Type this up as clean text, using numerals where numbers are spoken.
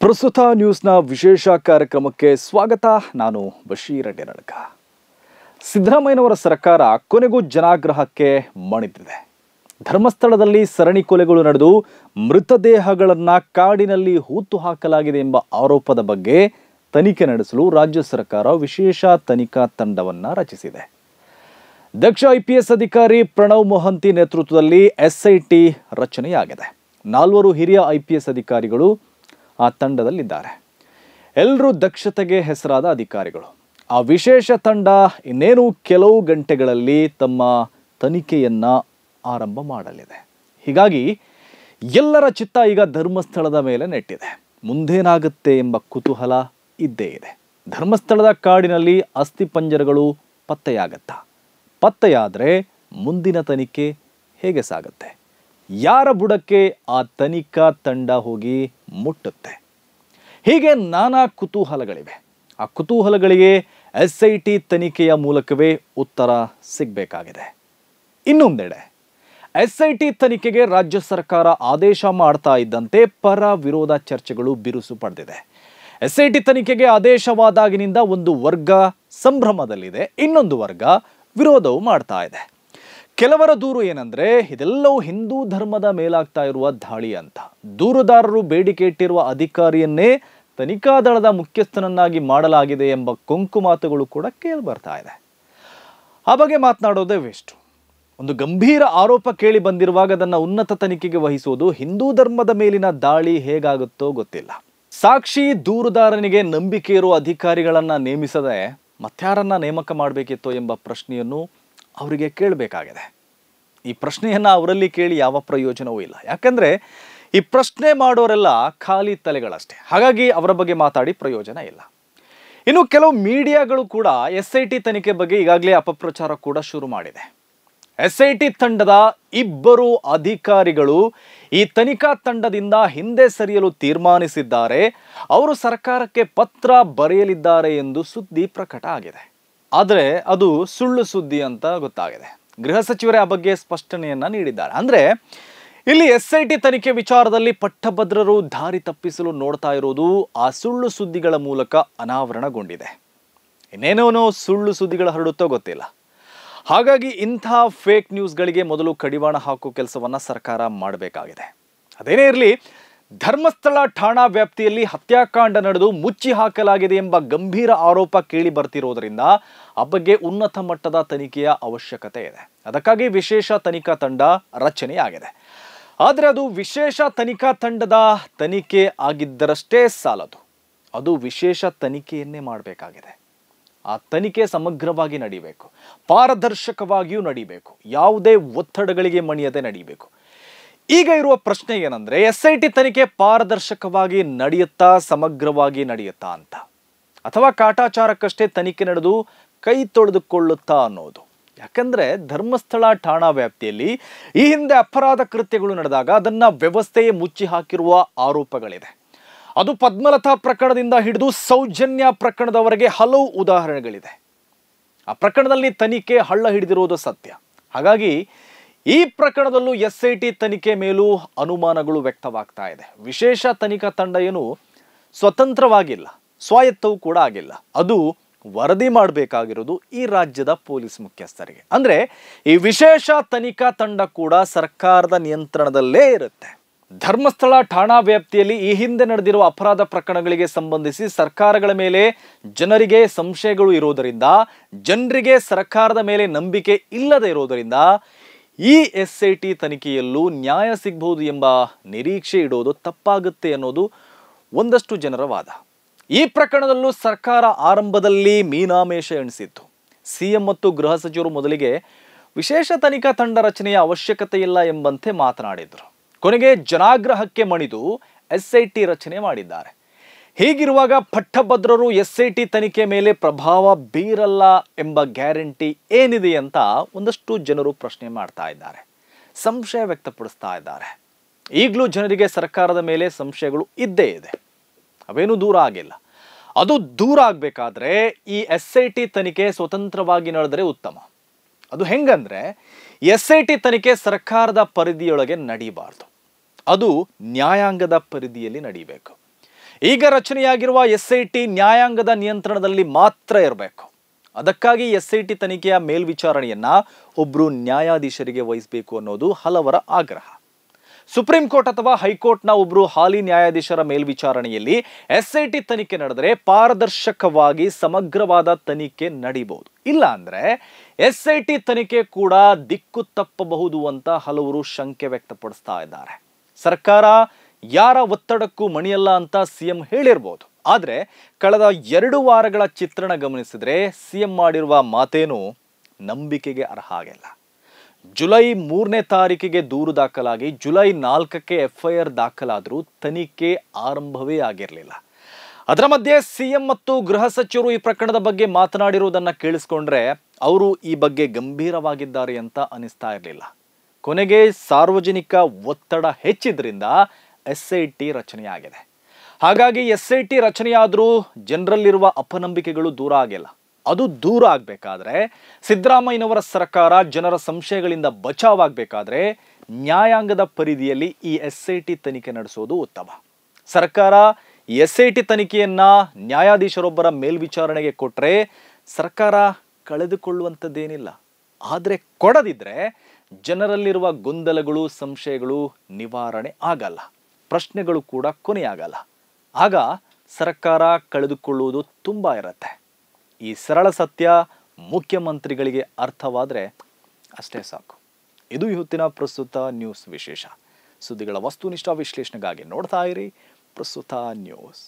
ಪ್ರಸ್ತುತ ನ್ಯೂಸ್ನ ವಿಶೇಷ ಕಾರ್ಯಕ್ರಮಕ್ಕೆ ಸ್ವಾಗತ. ನಾನು ಬಶೀರ್ ಅಡ್ಯನಡ್ಕ. ಸಿದ್ದರಾಮಯ್ಯನವರ ಸರ್ಕಾರ ಕೊನೆಗೂ ಜನಾಗ್ರಹಕ್ಕೆ ಮಣಿದಿದೆ. ಧರ್ಮಸ್ಥಳದಲ್ಲಿ ಸರಣಿ ಕೊಲೆಗಳು ನಡೆದು ಮೃತದೇಹಗಳನ್ನು ಕಾಡಿನಲ್ಲಿ ಹೂತು ಹಾಕಲಾಗಿದೆ ಎಂಬ ಆರೋಪದ ಬಗ್ಗೆ ತನಿಖೆ ನಡೆಸಲು ರಾಜ್ಯ ಸರ್ಕಾರ ವಿಶೇಷ ತನಿಖಾ ತಂಡವನ್ನು ರಚಿಸಿದೆ. ದಕ್ಷ IPS ಅಧಿಕಾರಿ ಪ್ರಣವ್ ಮೊಹಂತಿ ನೇತೃತ್ವದಲ್ಲಿ SIT ರಚನೆಯಾಗಿದೆ. 4 ಹಿರಿಯ IPS ಅಧಿಕಾರಿಗಳು ಆ ತಂಡದಲ್ಲಿದ್ದಾರೆ. ಎಲ್ಲರೂ ದಕ್ಷತೆಗೆ ಹೆಸರಾದ ಅಧಿಕಾರಿಗಳು. ಆ ವಿಶೇಷ ತಂಡ ಇನ್ನೇನು ಕೆಲವು ಗಂಟೆಗಳಲ್ಲಿ ತಮ್ಮ ತನಿಖೆಯನ್ನ ಆರಂಭ ಮಾಡಲಿದೆ. ಹೀಗಾಗಿ ಎಲ್ಲರ ಚಿತ್ತ ಈಗ ಧರ್ಮಸ್ಥಳದ ಮೇಲೆ ನೆಟ್ಟಿದೆ. ಮುಂದೇನಾಗುತ್ತೆ ಎಂಬ ಕುತೂಹಲ ಇದ್ದೇ ಇದೆ. ಧರ್ಮಸ್ಥಳದ ಕಾಡಿನಲ್ಲಿ ಅಸ್ಥಿಪಂಜರಗಳು ಪತ್ತೆಯಾಗತ್ತಾ? ಪತ್ತೆಯಾದರೆ ಮುಂದಿನ ತನಿಖೆ ಹೇಗೆ ಸಾಗುತ್ತೆ? ಯಾರ ಬುಡಕ್ಕೆ ಆ ತನಿಖಾ ತಂಡ ಹೋಗಿ ಮುಟ್ಟುತ್ತೆ? ಹೀಗೆ ನಾನಾ ಕುತೂಹಲಗಳಿವೆ. ಆ ಕುತೂಹಲಗಳಿಗೆ SIT ತನಿಖೆಯ ಮೂಲಕವೇ ಉತ್ತರ ಸಿಗಬೇಕಾಗಿದೆ. ಇನ್ನೊಂದೆಡೆ SIT ತನಿಖೆಗೆ ರಾಜ್ಯ ಸರ್ಕಾರ ಆದೇಶ ಮಾಡ್ತಾ ಇದ್ದಂತೆ ಪರ ವಿರೋಧ ಚರ್ಚೆಗಳು ಬಿರುಸು ಪಡೆದಿದೆ. SIT ತನಿಖೆಗೆ ಆದೇಶವಾದಾಗಿನಿಂದ ಒಂದು ವರ್ಗ ಸಂಭ್ರಮದಲ್ಲಿದೆ, ಇನ್ನೊಂದು ವರ್ಗ ವಿರೋಧವು ಮಾಡ್ತಾ ಇದೆ. ಕೆಲವರ ದೂರು ಏನಂದ್ರೆ ಇದೆಲ್ಲವೂ ಹಿಂದೂ ಧರ್ಮದ ಮೇಲಾಗ್ತಾ ಇರುವ ದಾಳಿ ಅಂತ. ದೂರುದಾರರು ಬೇಡಿಕೆ ಇಟ್ಟಿರುವ ಅಧಿಕಾರಿಯನ್ನೇ ತನಿಖಾ ದಳದ ಮುಖ್ಯಸ್ಥನನ್ನಾಗಿ ಮಾಡಲಾಗಿದೆ ಎಂಬ ಕೊಂಕು ಮಾತುಗಳು ಕೂಡ ಕೇಳಿ ಬರ್ತಾ ಇದೆ. ಆ ಬಗ್ಗೆ ಮಾತನಾಡೋದೇ ವೇಸ್ಟ್. ಒಂದು ಗಂಭೀರ ಆರೋಪ ಕೇಳಿ ಬಂದಿರುವಾಗ ಅದನ್ನು ಉನ್ನತ ತನಿಖೆಗೆ ವಹಿಸುವುದು ಹಿಂದೂ ಧರ್ಮದ ಮೇಲಿನ ದಾಳಿ ಹೇಗಾಗುತ್ತೋ ಗೊತ್ತಿಲ್ಲ. ಸಾಕ್ಷಿ ದೂರುದಾರನಿಗೆ ನಂಬಿಕೆ ಇರುವ ಅಧಿಕಾರಿಗಳನ್ನ ನೇಮಿಸದೆ ಮತ್ಯಾರನ್ನ ನೇಮಕ ಮಾಡಬೇಕಿತ್ತೋ ಎಂಬ ಪ್ರಶ್ನೆಯನ್ನು ಅವರಿಗೆ ಕೇಳಬೇಕಾಗಿದೆ. ಈ ಪ್ರಶ್ನೆಯನ್ನು ಅವರಲ್ಲಿ ಕೇಳಿ ಯಾವ ಪ್ರಯೋಜನವೂ ಇಲ್ಲ. ಯಾಕಂದರೆ ಈ ಪ್ರಶ್ನೆ ಮಾಡೋರೆಲ್ಲ ಖಾಲಿ ತಲೆಗಳಷ್ಟೇ. ಹಾಗಾಗಿ ಅವರ ಬಗ್ಗೆ ಮಾತಾಡಿ ಪ್ರಯೋಜನ ಇಲ್ಲ. ಇನ್ನು ಕೆಲವು ಮೀಡಿಯಾಗಳು ಕೂಡ SIT ತನಿಖೆ ಬಗ್ಗೆ ಈಗಾಗಲೇ ಅಪಪ್ರಚಾರ ಕೂಡ ಶುರು ಮಾಡಿದೆ. SIT ತಂಡದ 2 ಅಧಿಕಾರಿಗಳು ಈ ತನಿಖಾ ತಂಡದಿಂದ ಹಿಂದೆ ಸರಿಯಲು ತೀರ್ಮಾನಿಸಿದ್ದಾರೆ. ಅವರು ಸರ್ಕಾರಕ್ಕೆ ಪತ್ರ ಬರೆಯಲಿದ್ದಾರೆ ಎಂದು ಸುದ್ದಿ ಪ್ರಕಟ ಆಗಿದೆ. ಆದರೆ ಅದು ಸುಳ್ಳು ಸುದ್ದಿ ಅಂತ ಗೊತ್ತಾಗಿದೆ. ಗೃಹ ಸಚಿವರೇ ಆ ಬಗ್ಗೆ ಸ್ಪಷ್ಟನೆಯನ್ನ ನೀಡಿದ್ದಾರೆ. ಅಂದ್ರೆ ಇಲ್ಲಿ SIT ತನಿಖೆ ವಿಚಾರದಲ್ಲಿ ಪಟ್ಟಭದ್ರರು ದಾರಿ ತಪ್ಪಿಸಲು ನೋಡ್ತಾ ಇರೋದು ಆ ಸುಳ್ಳು ಸುದ್ದಿಗಳ ಮೂಲಕ ಅನಾವರಣಗೊಂಡಿದೆ. ಇನ್ನೇನೋ ಸುಳ್ಳು ಸುದ್ದಿಗಳು ಹರಡುತ್ತೋ ಗೊತ್ತಿಲ್ಲ. ಹಾಗಾಗಿ ಇಂಥ ಫೇಕ್ ನ್ಯೂಸ್ಗಳಿಗೆ ಮೊದಲು ಕಡಿವಾಣ ಹಾಕೋ ಕೆಲಸವನ್ನ ಸರ್ಕಾರ ಮಾಡಬೇಕಾಗಿದೆ. ಅದೇನೇ ಇರಲಿ, ಧರ್ಮಸ್ಥಳ ಠಾಣಾ ವ್ಯಾಪ್ತಿಯಲ್ಲಿ ಹತ್ಯಾಕಾಂಡ ನಡೆದು ಮುಚ್ಚಿ ಹಾಕಲಾಗಿದೆ ಎಂಬ ಗಂಭೀರ ಆರೋಪ ಕೇಳಿ ಬರ್ತಿರೋದ್ರಿಂದ ಆ ಬಗ್ಗೆ ಉನ್ನತ ಮಟ್ಟದ ತನಿಖೆಯ ಅವಶ್ಯಕತೆ ಇದೆ. ಅದಕ್ಕಾಗಿ ವಿಶೇಷ ತನಿಖಾ ತಂಡ ರಚನೆಯಾಗಿದೆ. ಆದರೆ ಅದು ವಿಶೇಷ ತನಿಖಾ ತಂಡದ ತನಿಖೆ ಆಗಿದ್ದರಷ್ಟೇ ಸಾಲದು. ಅದು ವಿಶೇಷ ತನಿಖೆಯನ್ನೇ ಮಾಡಬೇಕಾಗಿದೆ. ಆ ತನಿಖೆ ಸಮಗ್ರವಾಗಿ ನಡೀಬೇಕು, ಪಾರದರ್ಶಕವಾಗಿಯೂ ನಡೀಬೇಕು, ಯಾವುದೇ ಒತ್ತಡಗಳಿಗೆ ಮಣಿಯದೆ ನಡೀಬೇಕು. ಈಗ ಇರುವ ಪ್ರಶ್ನೆ ಏನಂದ್ರೆ SIT ತನಿಖೆ ಪಾರದರ್ಶಕವಾಗಿ ನಡೆಯುತ್ತಾ, ಸಮಗ್ರವಾಗಿ ನಡೆಯುತ್ತಾ ಅಂತ, ಅಥವಾ ಕಾಟಾಚಾರಕ್ಕಷ್ಟೇ ತನಿಖೆ ನಡೆದು ಕೈ ತೊಳೆದುಕೊಳ್ಳುತ್ತಾ ಅನ್ನೋದು. ಯಾಕಂದ್ರೆ ಧರ್ಮಸ್ಥಳ ಠಾಣಾ ವ್ಯಾಪ್ತಿಯಲ್ಲಿ ಈ ಹಿಂದೆ ಅಪರಾಧ ಕೃತ್ಯಗಳು ನಡೆದಾಗ ಅದನ್ನ ವ್ಯವಸ್ಥೆಯೇ ಮುಚ್ಚಿ ಹಾಕಿರುವ ಆರೋಪಗಳಿದೆ. ಅದು ಪದ್ಮಲತಾ ಪ್ರಕರಣದಿಂದ ಹಿಡಿದು ಸೌಜನ್ಯ ಪ್ರಕರಣದವರೆಗೆ ಹಲವು ಉದಾಹರಣೆಗಳಿದೆ. ಆ ಪ್ರಕರಣದಲ್ಲಿ ತನಿಖೆ ಹಳ್ಳ ಹಿಡಿದಿರುವುದು ಸತ್ಯ. ಹಾಗಾಗಿ ಈ ಪ್ರಕರಣದಲ್ಲೂ SIT ತನಿಖೆ ಮೇಲೂ ಅನುಮಾನಗಳು ವ್ಯಕ್ತವಾಗ್ತಾ ಇದೆ. ವಿಶೇಷ ತನಿಖಾ ತಂಡ ಏನು ಸ್ವತಂತ್ರವಾಗಿಲ್ಲ, ಸ್ವಾಯತ್ತವೂ ಕೂಡ ಆಗಿಲ್ಲ. ಅದು ವರದಿ ಮಾಡಬೇಕಾಗಿರೋದು ಈ ರಾಜ್ಯದ ಪೊಲೀಸ್ ಮುಖ್ಯಸ್ಥರಿಗೆ. ಅಂದ್ರೆ ಈ ವಿಶೇಷ ತನಿಖಾ ತಂಡ ಕೂಡ ಸರ್ಕಾರದ ನಿಯಂತ್ರಣದಲ್ಲೇ ಇರುತ್ತೆ. ಧರ್ಮಸ್ಥಳ ಠಾಣಾ ವ್ಯಾಪ್ತಿಯಲ್ಲಿ ಈ ಹಿಂದೆ ನಡೆದಿರುವ ಅಪರಾಧ ಪ್ರಕರಣಗಳಿಗೆ ಸಂಬಂಧಿಸಿ ಸರ್ಕಾರಗಳ ಮೇಲೆ ಜನರಿಗೆ ಸಂಶಯಗಳು ಇರೋದರಿಂದ, ಜನರಿಗೆ ಸರ್ಕಾರದ ಮೇಲೆ ನಂಬಿಕೆ ಇಲ್ಲದೆ ಇರೋದರಿಂದ ಈ SIT ತನಿಖೆಯಲ್ಲೂ ನ್ಯಾಯ ಸಿಗಬಹುದು ಎಂಬ ನಿರೀಕ್ಷೆ ಇಡೋದು ತಪ್ಪಾಗುತ್ತೆ ಅನ್ನೋದು ಒಂದಷ್ಟು ಜನರ ವಾದ. ಈ ಪ್ರಕರಣದಲ್ಲೂ ಸರ್ಕಾರ ಆರಂಭದಲ್ಲಿ ಮೀನಾಮೇಷ ಎಣಿಸಿತ್ತು. CM ಮತ್ತು ಗೃಹ ಸಚಿವರು ಮೊದಲಿಗೆ ವಿಶೇಷ ತನಿಖಾ ತಂಡ ರಚನೆಯ ಅವಶ್ಯಕತೆ ಇಲ್ಲ ಎಂಬಂತೆ ಮಾತನಾಡಿದರು. ಕೊನೆಗೆ ಜನಾಗ್ರಹಕ್ಕೆ ಮಣಿದು SIT ರಚನೆ ಮಾಡಿದ್ದಾರೆ. ಹೀಗಿರುವಾಗ ಪಟ್ಟಭದ್ರರು SIT ತನಿಖೆ ಮೇಲೆ ಪ್ರಭಾವ ಬೀರಲ್ಲ ಎಂಬ ಗ್ಯಾರಂಟಿ ಏನಿದೆ ಅಂತ ಒಂದಷ್ಟು ಜನರು ಪ್ರಶ್ನೆ ಮಾಡ್ತಾ ಇದ್ದಾರೆ, ಸಂಶಯ ವ್ಯಕ್ತಪಡಿಸ್ತಾ ಇದ್ದಾರೆ. ಈಗಲೂ ಜನರಿಗೆ ಸರ್ಕಾರದ ಮೇಲೆ ಸಂಶಯಗಳು ಇದ್ದೇ ಇದೆ, ಅವೇನೂ ದೂರ ಆಗಿಲ್ಲ. ಅದು ದೂರ ಆಗಬೇಕಾದ್ರೆ ಈ SIT ತನಿಖೆ ಸ್ವತಂತ್ರವಾಗಿ ನಡೆದರೆ ಉತ್ತಮ. ಅದು ಹೆಂಗಂದ್ರೆ SIT ತನಿಖೆ ಸರ್ಕಾರದ ಪರಿಧಿಯೊಳಗೆ ನಡೀಬಾರ್ದು, ಅದು ನ್ಯಾಯಾಂಗದ ಪರಿಧಿಯಲ್ಲಿ ನಡೀಬೇಕು. ಈಗ ರಚನೆಯಾಗಿರುವ SIT ನ್ಯಾಯಾಂಗದ ನಿಯಂತ್ರಣದಲ್ಲಿ ಮಾತ್ರ ಇರಬೇಕು. ಅದಕ್ಕಾಗಿ SIT ತನಿಖೆಯ ಮೇಲ್ವಿಚಾರಣೆಯನ್ನ ಒಬ್ಬರು ನ್ಯಾಯಾಧೀಶರಿಗೆ ವಹಿಸಬೇಕು ಅನ್ನೋದು ಹಲವರ ಆಗ್ರಹ. ಸುಪ್ರೀಂ ಕೋರ್ಟ್ ಅಥವಾ ಹೈಕೋರ್ಟ್ನ ಒಬ್ಬರು ಹಾಲಿ ನ್ಯಾಯಾಧೀಶರ ಮೇಲ್ವಿಚಾರಣೆಯಲ್ಲಿ SIT ತನಿಖೆ ನಡೆದರೆ ಪಾರದರ್ಶಕವಾಗಿ ಸಮಗ್ರವಾದ ತನಿಖೆ ನಡೀಬಹುದು. ಇಲ್ಲ ಅಂದ್ರೆ SIT ತನಿಖೆ ಕೂಡ ದಿಕ್ಕು ತಪ್ಪಬಹುದು ಅಂತ ಹಲವರು ಶಂಕೆ ವ್ಯಕ್ತಪಡಿಸ್ತಾ ಇದ್ದಾರೆ. ಸರ್ಕಾರ ಯಾರ ಒತ್ತಡಕ್ಕೂ ಮಣಿಯಲ್ಲ ಅಂತ CM ಹೇಳಿರ್ಬೋದು. ಆದ್ರೆ ಕಳೆದ 2 ವಾರಗಳ ಚಿತ್ರಣ ಗಮನಿಸಿದ್ರೆ CM ಮಾಡಿರುವ ಮಾತೇನು ನಂಬಿಕೆಗೆ ಅರ್ಹ ಆಗಿಲ್ಲ. ಜುಲೈ 3ನೇ ತಾರೀಕಿಗೆ ದೂರು ದಾಖಲಾಗಿ ಜುಲೈ 4ಕ್ಕೆ FIR ದಾಖಲಾದರೂ ತನಿಖೆ ಆರಂಭವೇ ಆಗಿರಲಿಲ್ಲ. ಅದರ ಮಧ್ಯೆ CM ಮತ್ತು ಗೃಹ ಸಚಿವರು ಈ ಪ್ರಕರಣದ ಬಗ್ಗೆ ಮಾತನಾಡಿರುವುದನ್ನು ಕೇಳಿಸ್ಕೊಂಡ್ರೆ ಅವರು ಈ ಬಗ್ಗೆ ಗಂಭೀರವಾಗಿದ್ದಾರೆ ಅಂತ ಅನಿಸ್ತಾ ಇರಲಿಲ್ಲ. ಕೊನೆಗೆ ಸಾರ್ವಜನಿಕ ಒತ್ತಡ ಹೆಚ್ಚಿದ್ರಿಂದ SIT ರಚನೆಯಾಗಿದೆ. ಹಾಗಾಗಿ SIT ರಚನೆಯಾದರೂ ಜನರಲ್ಲಿರುವ ಅಪನಂಬಿಕೆಗಳು ದೂರ ಆಗಿಲ್ಲ. ಅದು ದೂರ ಆಗಬೇಕಾದ್ರೆ ಸಿದ್ದರಾಮಯ್ಯನವರ ಸರ್ಕಾರ ಜನರ ಸಂಶಯಗಳಿಂದ ಬಚಾವಾಗಬೇಕಾದ್ರೆ ನ್ಯಾಯಾಂಗದ ಪರಿಧಿಯಲ್ಲಿ ಈ SIT ತನಿಖೆ ನಡೆಸೋದು ಉತ್ತಮ. ಸರ್ಕಾರ SIT ತನಿಖೆಯನ್ನ ನ್ಯಾಯಾಧೀಶರೊಬ್ಬರ ಮೇಲ್ವಿಚಾರಣೆಗೆ ಕೊಟ್ಟರೆ ಸರ್ಕಾರ ಕಳೆದುಕೊಳ್ಳುವಂಥದ್ದೇನಿಲ್ಲ. ಆದರೆ ಕೊಡದಿದ್ರೆ ಜನರಲ್ಲಿರುವ ಗೊಂದಲಗಳು ಸಂಶಯಗಳು ನಿವಾರಣೆ ಆಗಲ್ಲ, ಪ್ರಶ್ನೆಗಳು ಕೂಡ ಕೊನೆಯಾಗಲ್ಲ. ಆಗ ಸರ್ಕಾರ ಕಳೆದುಕೊಳ್ಳುವುದು ತುಂಬ ಇರುತ್ತೆ. ಈ ಸರಳ ಸತ್ಯ ಮುಖ್ಯಮಂತ್ರಿಗಳಿಗೆ ಅರ್ಥವಾದರೆ ಅಷ್ಟೇ ಸಾಕು. ಇದು ಇವತ್ತಿನ ಪ್ರಸ್ತುತ ನ್ಯೂಸ್ ವಿಶೇಷ. ಸುದ್ದಿಗಳ ವಸ್ತುನಿಷ್ಠ ವಿಶ್ಲೇಷಣೆಗಾಗಿ ನೋಡ್ತಾ ಇರಿ ಪ್ರಸ್ತುತ ನ್ಯೂಸ್.